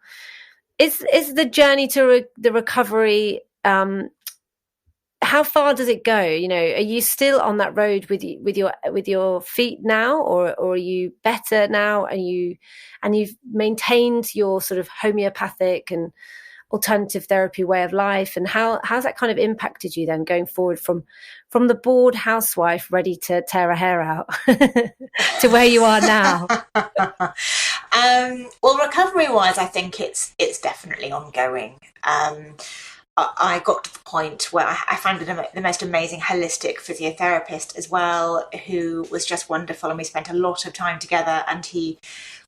Is the journey to the recovery? How far does it go? You know, are you still on that road with your feet now, or are you better now? And you've maintained your sort of homeopathic and alternative therapy way of life, and how's that kind of impacted you then going forward from the bored housewife ready to tear her hair out to where you are now? Well, recovery wise, I think it's definitely ongoing. I got to the point where I found the most amazing holistic physiotherapist as well, who was just wonderful, and we spent a lot of time together, and he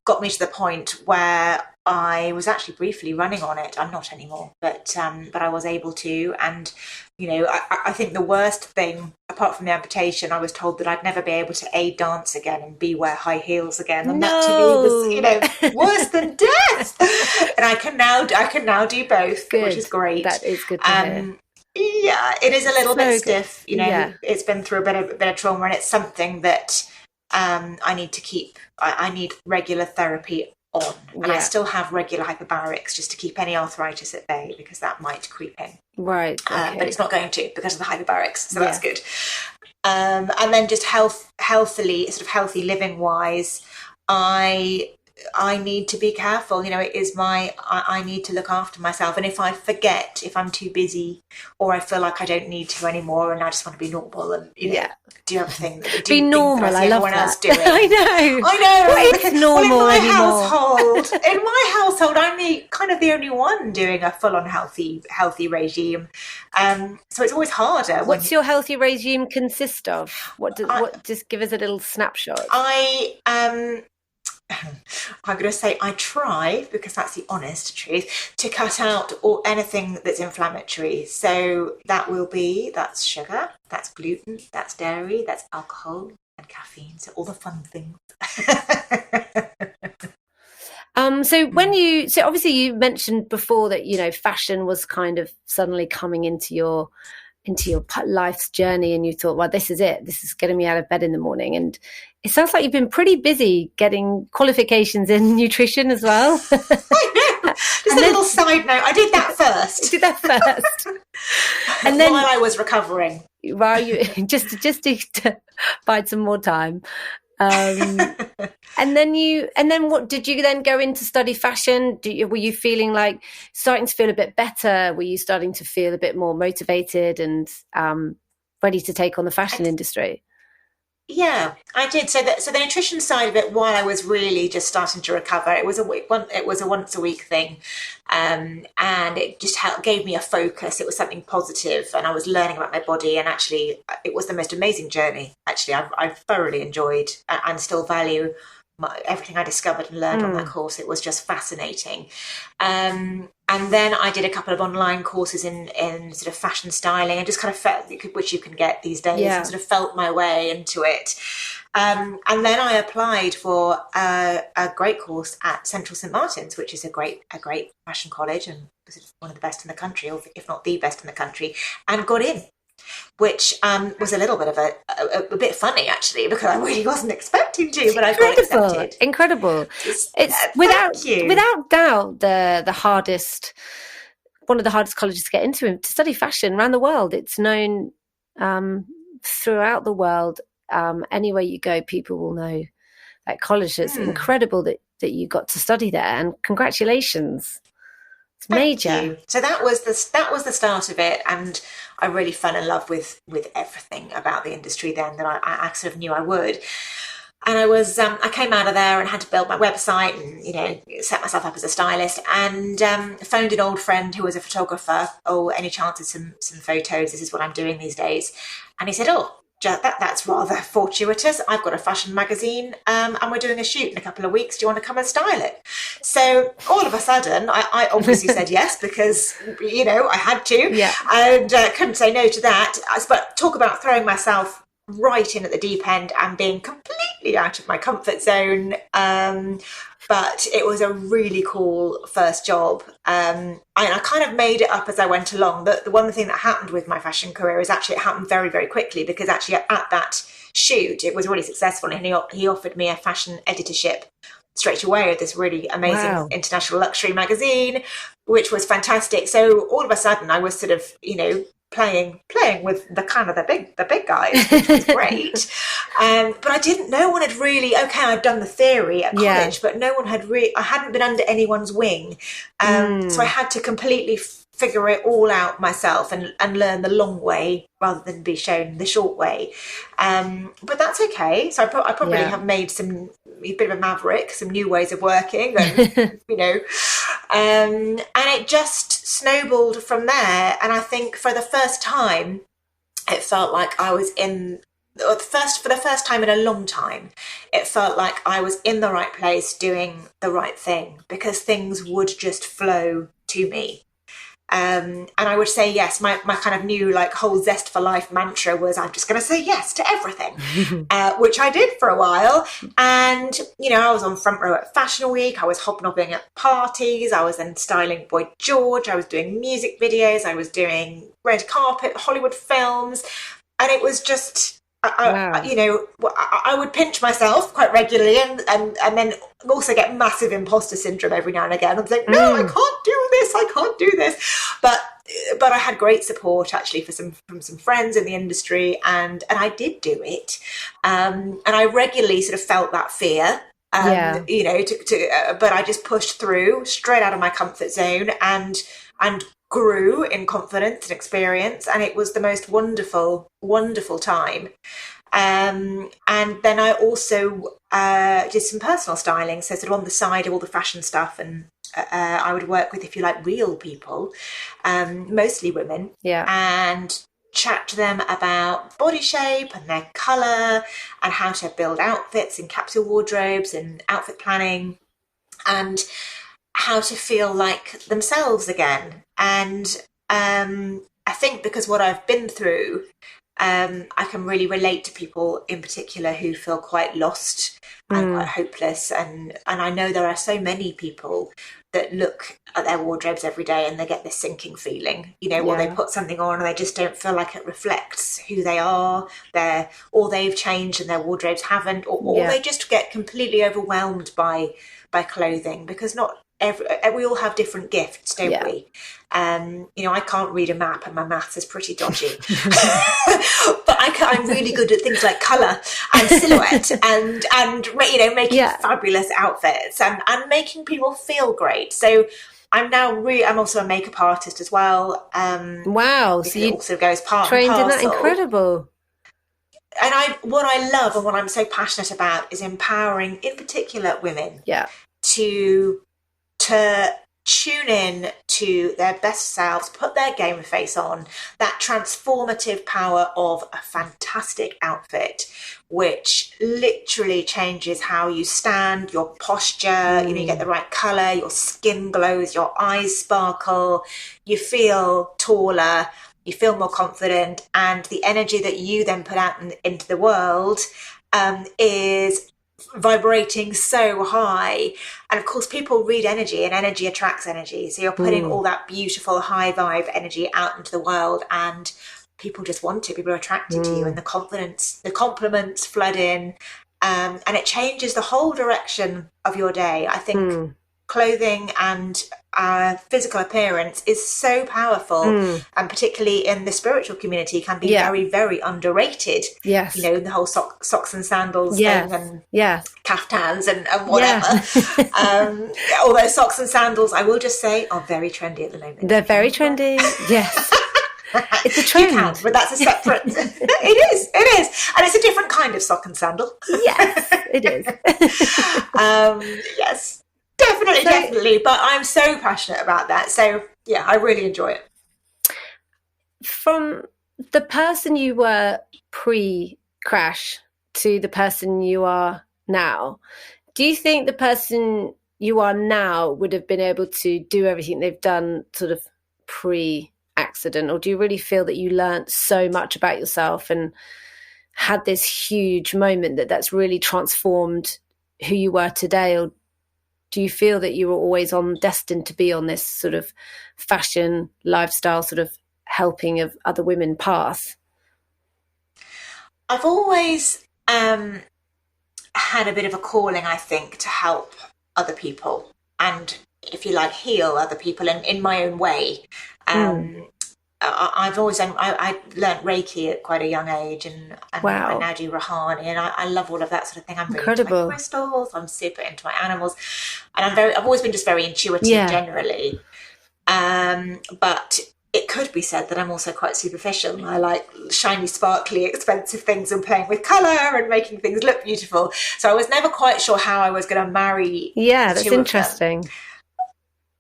got me to the point where I was actually briefly running on it. I'm not anymore, but I was able to. And you know, I think the worst thing, apart from the amputation, I was told that I'd never be able to A, dance again, and B, wear high heels again, and that to me was, you know, worse than death. And I can now do both, which is great. That is good to hear. Yeah, it is a little bit stiff, you know. Yeah. It's been through a bit of trauma, and it's something that I need to keep. I need regular therapy on, and I still have regular hyperbarics just to keep any arthritis at bay, because that might creep in. Right, okay. But it's not going to, because of the hyperbarics, so that's good. And then just healthy living wise, I need to be careful. You know, it is I need to look after myself. And if I forget, if I'm too busy, or I feel like I don't need to anymore, and I just want to be normal and, you know, do everything. Be normal. I love that. Else doing. I know. What is normal well, in my household, I'm kind of the only one doing a full-on healthy regime. So it's always harder. What's your healthy regime consist of? Just give us a little snapshot. I'm going to say I try, because that's the honest truth, to cut out anything that's inflammatory. So that's sugar, that's gluten, that's dairy, that's alcohol and caffeine. So all the fun things. So obviously you mentioned before that, you know, fashion was kind of suddenly coming into your life's journey, and you thought, well, this is it. This is getting me out of bed in the morning. And it sounds like you've been pretty busy getting qualifications in nutrition as well. I know. Just a little side note. I did that first. And then while I was recovering. While you just to bide some more time. And then what did you then go in to study fashion? Were you feeling like starting to feel a bit better? Were you starting to feel a bit more motivated and ready to take on the fashion industry? Yeah, I did. So the nutrition side of it, while I was really just starting to recover, it was a once a week thing, and it just gave me a focus. It was something positive, and I was learning about my body. And actually, it was the most amazing journey. Actually, I've thoroughly enjoyed and still value everything I discovered and learned on that course. It was just fascinating. And then I did a couple of online courses in sort of fashion styling, and just kind of felt, which you can get these days, and sort of felt my way into it. And then I applied for a great course at Central St Martin's, which is a great fashion college and one of the best in the country, or if not the best in the country, and got in. Which was a little bit of a bit funny, actually, because I really wasn't expecting to, but I got accepted. Incredible! It's without doubt one of the hardest colleges to get into, to study fashion around the world. It's known throughout the world. Anywhere you go, people will know that college. It's incredible that you got to study there, and congratulations. It's major. Thank you. So that was the start of it, and I really fell in love with everything about the industry then that I sort of knew I would. And I came out of there and had to build my website and set myself up as a stylist, and phoned an old friend who was a photographer. Oh, any chance of some photos? This is what I'm doing these days. And he said, oh, that's rather fortuitous. I've got a fashion magazine and we're doing a shoot in a couple of weeks. Do you want to come and style it? So all of a sudden, I obviously said yes, because, I had to. Yeah. And couldn't say no to that. But talk about throwing myself right in at the deep end and being completely out of my comfort zone. But it was a really cool first job. And I kind of made it up as I went along. The one thing that happened with my fashion career is actually it happened very, very quickly, because actually at that shoot, it was really successful. And he offered me a fashion editorship straight away at this really amazing international luxury magazine, which was fantastic. So all of a sudden I was sort of, playing with the big guys, which was great. But no one had really, I'd done the theory at college, but no one had I hadn't been under anyone's wing. So I had to completely figure it all out myself and learn the long way rather than be shown the short way. But that's okay. So I probably have made a bit of a maverick, some new ways of working, and, and it just snowballed from there. And I think for the first time, it felt like I was for the first time in a long time, it felt like I was in the right place doing the right thing, because things would just flow to me. And I would say yes. My kind of new whole zest for life mantra was, I'm just going to say yes to everything, which I did for a while. And I was on front row at Fashion Week. I was hobnobbing at parties. I was then styling Boy George. I was doing music videos. I was doing red carpet Hollywood films, and it was just. I would pinch myself quite regularly and then also get massive imposter syndrome every now and again. I'm like, no, I can't do this. But I had great support actually from some friends in the industry, and I did do it. And I regularly sort of felt that fear. But I just pushed through straight out of my comfort zone and grew in confidence and experience, and it was the most wonderful time. And then I also did some personal styling, so sort of on the side of all the fashion stuff, and I would work with, if you like, real people, mostly women, and chat to them about body shape and their colour and how to build outfits and capsule wardrobes and outfit planning, and how to feel like themselves again. And I think because what I've been through, I can really relate to people in particular who feel quite lost and quite hopeless. And I know there are so many people that look at their wardrobes every day and they get this sinking feeling, or they put something on and they just don't feel like it reflects who they are, or they've changed and their wardrobes haven't, or they just get completely overwhelmed by clothing, because we all have different gifts, don't we? I can't read a map and my maths is pretty dodgy, but I'm really good at things like colour and silhouette and making fabulous outfits and making people feel great. So I'm also a makeup artist as well. Wow! So you also goes part trained and parcel. In that, incredible. And what I love and what I'm so passionate about is empowering, in particular, women. To tune in to their best selves, put their game face on, that transformative power of a fantastic outfit, which literally changes how you stand, your posture, you get the right colour, your skin glows, your eyes sparkle, you feel taller, you feel more confident, and the energy that you then put out into the world is vibrating so high. And of course, people read energy, and energy attracts energy. So you're putting all that beautiful high vibe energy out into the world, and people just want it. People are attracted to you, and the compliments flood in, and it changes the whole direction of your day. I think clothing and physical appearance is so powerful, and particularly in the spiritual community can be very, very underrated. In the whole socks and sandals thing, and caftans and whatever. Although socks and sandals, I will just say, are very trendy at the moment. They're very trendy. Yes. It's a trend. You can, but that's a separate. It is, and it's a different kind of sock and sandal. Yes, it is. Yes. Definitely. But I'm so passionate about that. So, I really enjoy it. From the person you were pre-crash to the person you are now, do you think the person you are now would have been able to do everything they've done sort of pre-accident? Or do you really feel that you learnt so much about yourself and had this huge moment that's really transformed who you were today? Or do you feel that you were always destined to be on this sort of fashion, lifestyle, sort of helping of other women path? I've always had a bit of a calling, I think, to help other people and, if you like, heal other people in my own way. I've always I learnt Reiki at quite a young age, and wow. I now do Rahani, and I love all of that sort of thing. I'm very incredible into my crystals. I'm super into my animals, and I've always been just very intuitive generally. But it could be said that I'm also quite superficial. I like shiny, sparkly, expensive things and playing with colour and making things look beautiful. So I was never quite sure how I was going to marry. Yeah, that's interesting.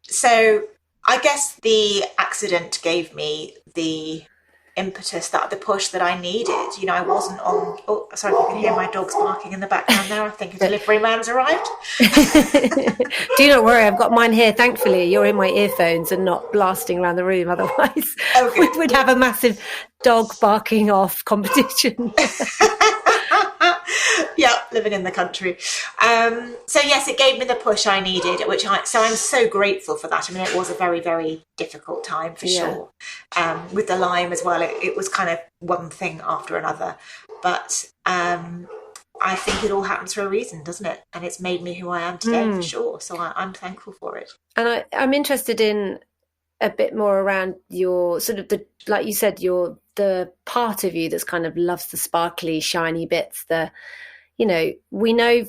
So I guess the accident gave me the impetus, the push that I needed. I wasn't on. Oh, sorry, if you can hear my dogs barking in the background there. I think a delivery man's arrived. Do not worry, I've got mine here. Thankfully, you're in my earphones and not blasting around the room. Otherwise, we'd have a massive dog barking off competition. Yeah, living in the country. So yes, it gave me the push I needed, so I'm so grateful for that. I mean, it was a very, very difficult time for sure. With the Lyme as well, it was kind of one thing after another. But I think it all happens for a reason, doesn't it? And it's made me who I am today for sure. So I'm thankful for it. And I'm interested in a bit more around your sort of like you said, the part of you that's kind of loves the sparkly, shiny bits. We know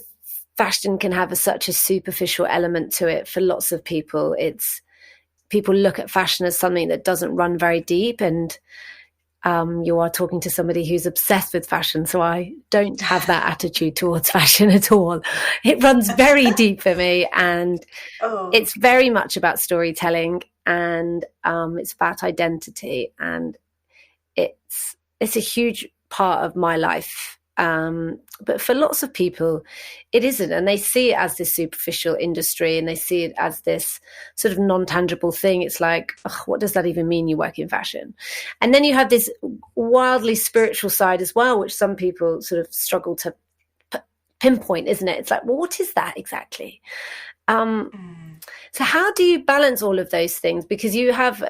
fashion can have such a superficial element to it for lots of people. People look at fashion as something that doesn't run very deep, and you are talking to somebody who's obsessed with fashion. So I don't have that attitude towards fashion at all. It runs very deep for me, and it's very much about storytelling, and it's about identity, and it's a huge part of my life. But for lots of people, it isn't. And they see it as this superficial industry, and they see it as this sort of non-tangible thing. It's like, what does that even mean, you work in fashion? And then you have this wildly spiritual side as well, which some people sort of struggle to pinpoint, isn't it? It's like, well, what is that exactly? So how do you balance all of those things? Because you have,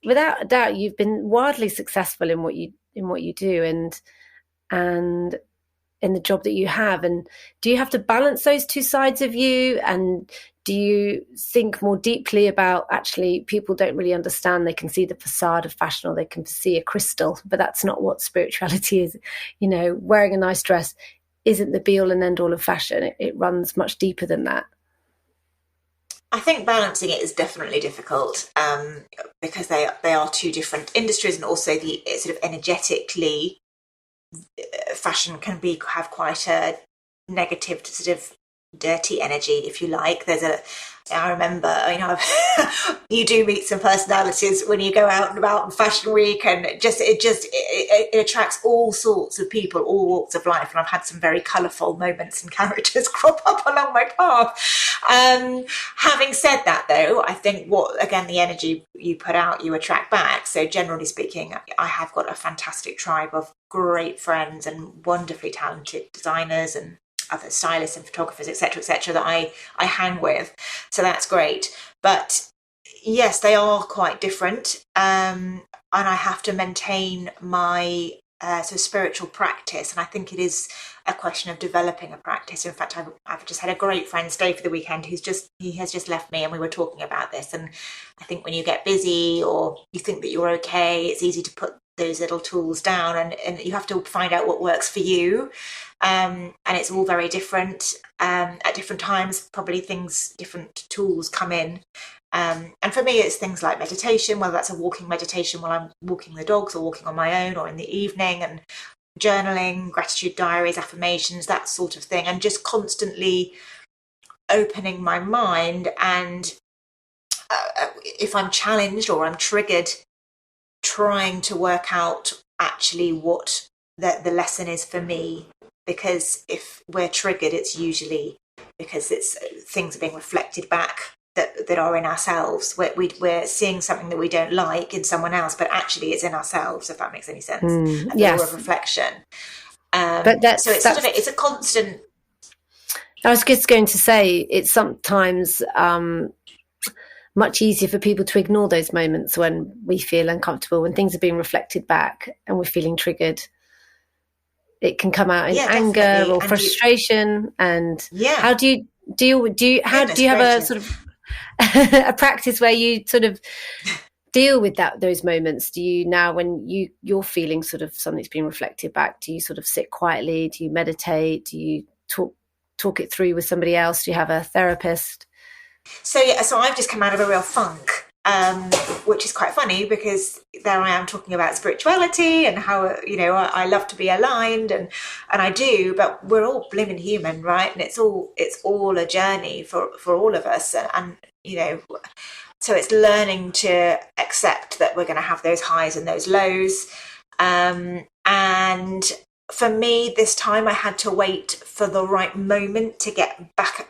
without a doubt, you've been wildly successful in what you do and in the job that you have. And do you have to balance those two sides of you? And do you think more deeply about, actually, people don't really understand, they can see the facade of fashion or they can see a crystal, but that's not what spirituality is. Wearing a nice dress isn't the be all and end all of fashion. It runs much deeper than that. I think balancing it is definitely difficult because they are two different industries, and also the sort of energetically, fashion can have quite a negative sort of dirty energy, if you like. I remember, you do meet some personalities when you go out and about on Fashion Week, and it attracts all sorts of people, all walks of life. And I've had some very colourful moments and characters crop up along my path. Having said that, though, I think the energy you put out, you attract back. So generally speaking, I have got a fantastic tribe of great friends and wonderfully talented designers and other stylists and photographers, etc., that I hang with. So that's great. But yes, they are quite different. And I have to maintain my sort of spiritual practice. And I think it is a question of developing a practice. In fact, I've just had a great friend stay for the weekend he has just left me, and we were talking about this. And I think when you get busy or you think that you're okay, it's easy to put those little tools down, and you have to find out what works for you. And it's all very different. At different times, probably different tools come in. And for me, it's things like meditation, whether that's a walking meditation while I'm walking the dogs or walking on my own, or in the evening, and journaling, gratitude diaries, affirmations, that sort of thing. And just constantly opening my mind. And if I'm challenged or I'm triggered, trying to work out actually what the lesson is for me. Because if we're triggered, it's usually because things are being reflected back that are in ourselves. We're seeing something that we don't like in someone else, but actually it's in ourselves, if that makes any sense. A yes. law of reflection. But it's a constant. I was just going to say, it's sometimes much easier for people to ignore those moments when we feel uncomfortable, when things are being reflected back and we're feeling triggered. It can come out in anger definitely. Or frustration. How do you have a sort of a practice where you sort of deal with those moments? Do you now, when you're feeling sort of something's being reflected back, do you sort of sit quietly? Do you meditate? Do you talk it through with somebody else? Do you have a therapist? So I've just come out of a real funk, which is quite funny because there I am talking about spirituality and how, I love to be aligned and I do, but we're all blimmin' human, right? And it's all a journey for all of us. And so it's learning to accept that we're going to have those highs and those lows. And for me, this time I had to wait for the right moment to get back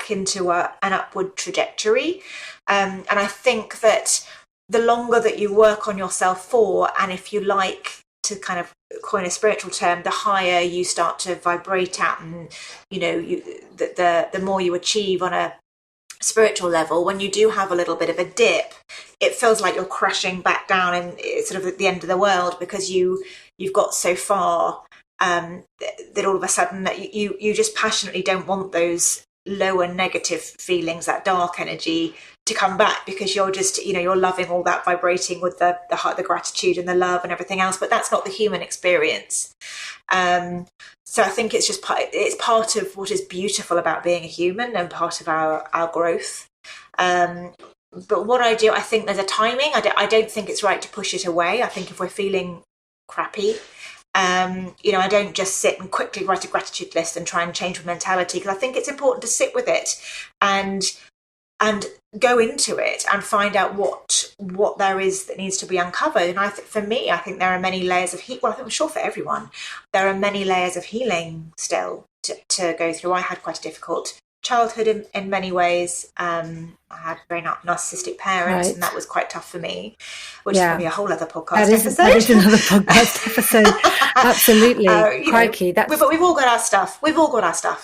into an upward trajectory. And I think that the longer that you work on yourself for, and if you like to kind of coin a spiritual term, the higher you start to vibrate at, and the more you achieve on a spiritual level, when you do have a little bit of a dip, it feels like you're crashing back down and it's sort of at the end of the world, because you've got so far that all of a sudden that you just passionately don't want those lower negative feelings, that dark energy, to come back, because you're just you're loving all that, vibrating with the heart, the gratitude and the love and everything else, but that's not the human experience. So I think it's part of what is beautiful about being a human and part of our growth. But what I do, I think there's a timing. I don't think it's right to push it away. I think if we're feeling crappy, I don't just sit and quickly write a gratitude list and try and change my mentality, because I think it's important to sit with it and go into it and find out what there is that needs to be uncovered. And for me, I think there are many layers of I'm sure for everyone, there are many layers of healing still to go through. I had quite a difficult childhood in many ways. I had very narcissistic parents, right. And that was quite tough for me, which is probably a whole other podcast episode. That is another podcast episode. Absolutely. Crikey. But we've all got our stuff.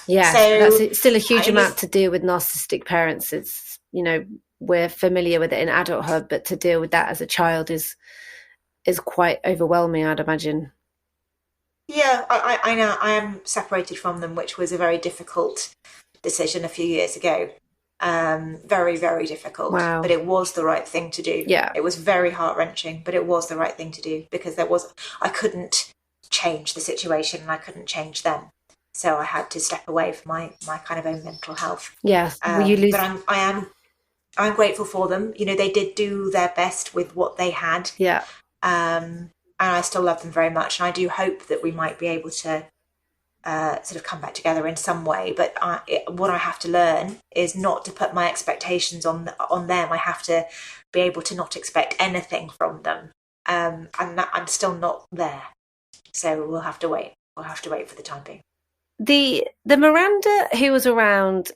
Yeah, so, that's still a huge amount to deal with narcissistic parents. we're familiar with it in adulthood, but to deal with that as a child is quite overwhelming, I'd imagine. Yeah, I know. I am separated from them, which was a very difficult decision a few years ago. Very, very difficult. Wow. But it was the right thing to do. Yeah. It was very heart-wrenching, but it was the right thing to do because I couldn't change the situation and I couldn't change them. So I had to step away from my kind of own mental health. Yes. But I'm grateful for them. They did do their best with what they had. Yeah. And I still love them very much. And I do hope that we might be able to sort of come back together in some way. But what I have to learn is not to put my expectations on them. I have to be able to not expect anything from them. And I'm still not there. So we'll have to wait. We'll have to wait for the time being. The Miranda who was around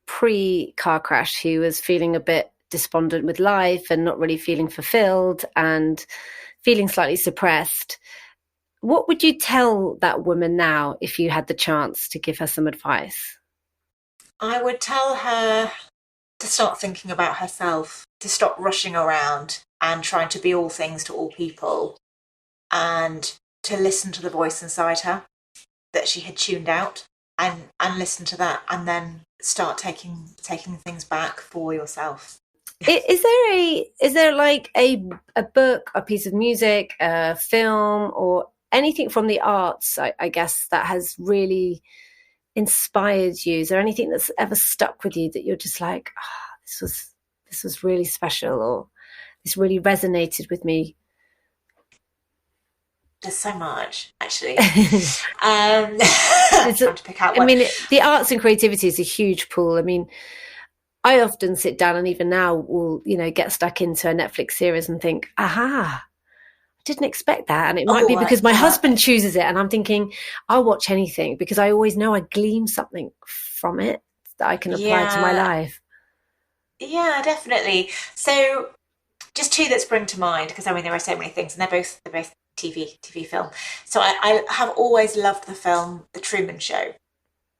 pre-car crash, who was feeling a bit despondent with life and not really feeling fulfilled and feeling slightly suppressed, what would you tell that woman now if you had the chance to give her some advice? I would tell her to start thinking about herself, to stop rushing around and trying to be all things to all people, and to listen to the voice inside her that she had tuned out, and listen to that, and then start taking things back for yourself. Is there like a book, a piece of music, a film, or anything from the arts, I guess, that has really inspired you? Is there anything that's ever stuck with you that you're just like, this was really special, or this really resonated with me? There's so much, actually. Trying to pick out one. I mean, the arts and creativity is a huge pool. I mean, I often sit down and even now will, get stuck into a Netflix series and think, aha, I didn't expect that. And it might be because my husband chooses it. And I'm thinking, I'll watch anything because I always know I glean something from it that I can apply to my life. Yeah, definitely. So just two that spring to mind, because I mean, there are so many things, and they're both TV film. So I have always loved the film The Truman Show.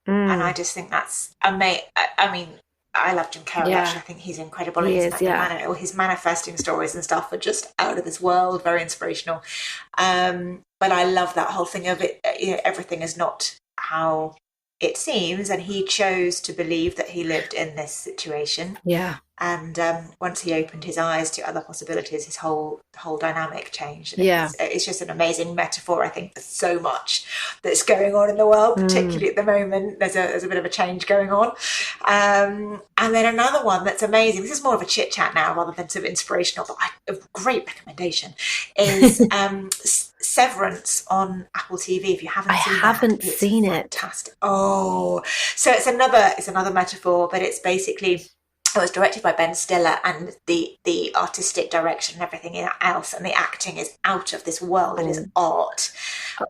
And I just think that's amazing. I mean, I love Jim Carrey. Yeah. Actually, I think he's incredible. His manifesting stories and stuff are just out of this world, very inspirational. But I love that whole thing of it. Everything is not how it seems, and he chose to believe that he lived in this situation. Yeah. And once he opened his eyes to other possibilities, his whole dynamic changed. And it's just an amazing metaphor, I think, for so much that's going on in the world, particularly at the moment. There's a bit of a change going on. And then another one that's amazing. This is more of a chit chat now rather than sort of inspirational, but a great recommendation is Severance on Apple TV. If you haven't seen it, I haven't seen it. Fantastic. Oh, so it's another metaphor, but it's basically. It was directed by Ben Stiller, and the artistic direction and everything else, and the acting is out of this world. It is art.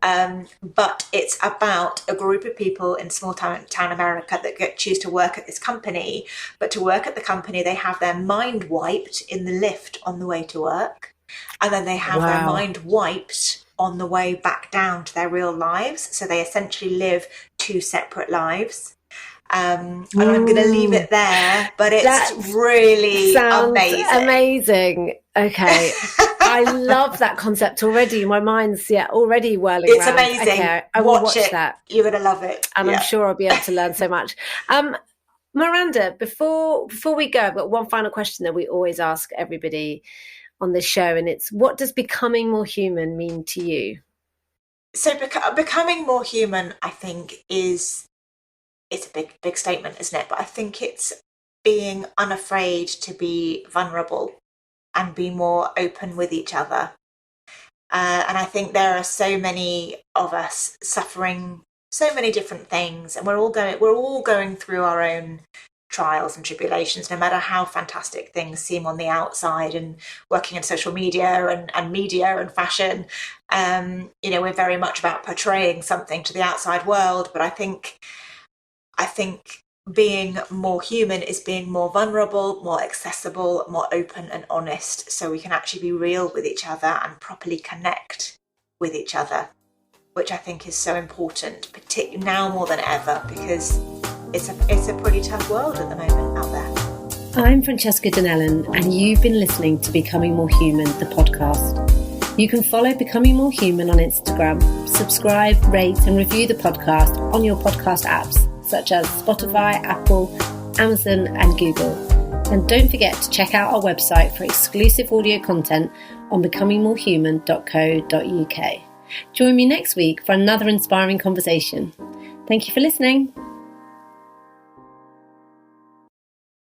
But it's about a group of people in small town America that choose to work at this company. But to work at the company, they have their mind wiped in the lift on the way to work. And then they have their mind wiped on the way back down to their real lives. So they essentially live two separate lives. And I'm going to leave it there, but it's really amazing. Okay. I love that concept already. My mind's already whirling It's around. amazing. Okay, I will watch it. That. You're going to love it. And I'm sure I'll be able to learn so much. Miranda, before we go, I've got one final question that we always ask everybody on this show, and it's, what does becoming more human mean to you? So becoming more human, I think, it's a big statement, isn't it? But I think it's being unafraid to be vulnerable and be more open with each other. And I think there are so many of us suffering so many different things, and we're all going through our own trials and tribulations, no matter how fantastic things seem on the outside, and working in social media and media and fashion. We're very much about portraying something to the outside world, but I think being more human is being more vulnerable, more accessible, more open and honest, so we can actually be real with each other and properly connect with each other, which I think is so important, particularly now more than ever, because it's a pretty tough world at the moment out there. I'm Francesca and you've been listening to Becoming More Human, the podcast. You can follow Becoming More Human on Instagram, subscribe, rate and review the podcast on your podcast apps such as Spotify, Apple, Amazon and Google. And don't forget to check out our website for exclusive audio content on becomingmorehuman.co.uk. Join me next week for another inspiring conversation. Thank you for listening.